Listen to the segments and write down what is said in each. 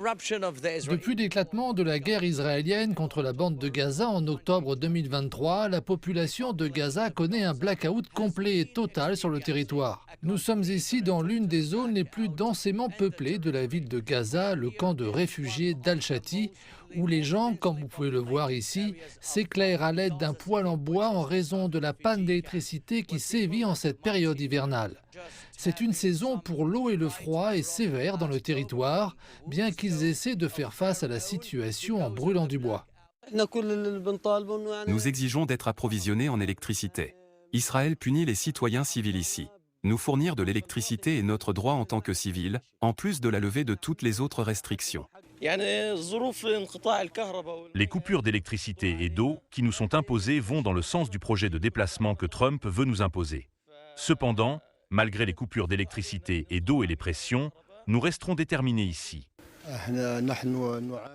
Depuis l'éclatement de la guerre israélienne contre la bande de Gaza en octobre 2023, la population de Gaza connaît un blackout complet et total sur le territoire. Nous sommes ici dans l'une des zones les plus densément peuplées de la ville de Gaza, le camp de réfugiés d'Al-Shati, où les gens, comme vous pouvez le voir ici, s'éclairent à l'aide d'un poêle en bois en raison de la panne d'électricité qui sévit en cette période hivernale. C'est une saison pour l'eau et le froid et sévère dans le territoire, bien qu'ils essaient de faire face à la situation en brûlant du bois. Nous exigeons d'être approvisionnés en électricité. Israël punit les citoyens civils ici. Nous fournir de l'électricité est notre droit en tant que civils, en plus de la levée de toutes les autres restrictions. Les coupures d'électricité et d'eau qui nous sont imposées vont dans le sens du projet de déplacement que Trump veut nous imposer. Cependant, malgré les coupures d'électricité et d'eau et les pressions, nous resterons déterminés ici.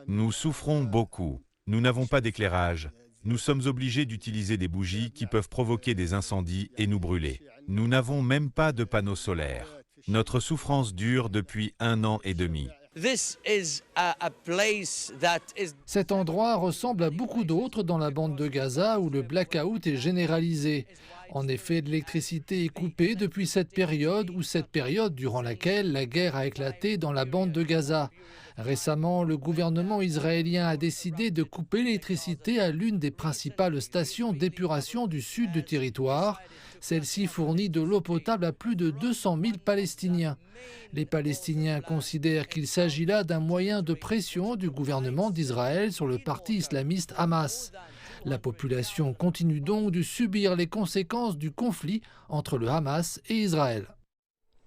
Nous souffrons beaucoup. Nous n'avons pas d'éclairage. Nous sommes obligés d'utiliser des bougies qui peuvent provoquer des incendies et nous brûler. Nous n'avons même pas de panneaux solaires. Notre souffrance dure depuis 1 an et demi. Cet endroit ressemble à beaucoup d'autres dans la bande de Gaza où le blackout est généralisé. En effet, l'électricité est coupée depuis cette période durant laquelle la guerre a éclaté dans la bande de Gaza. Récemment, le gouvernement israélien a décidé de couper l'électricité à l'une des principales stations d'épuration du sud du territoire. Celle-ci fournit de l'eau potable à plus de 200 000 Palestiniens. Les Palestiniens considèrent qu'il s'agit là d'un moyen de pression du gouvernement d'Israël sur le parti islamiste Hamas. La population continue donc de subir les conséquences du conflit entre le Hamas et Israël.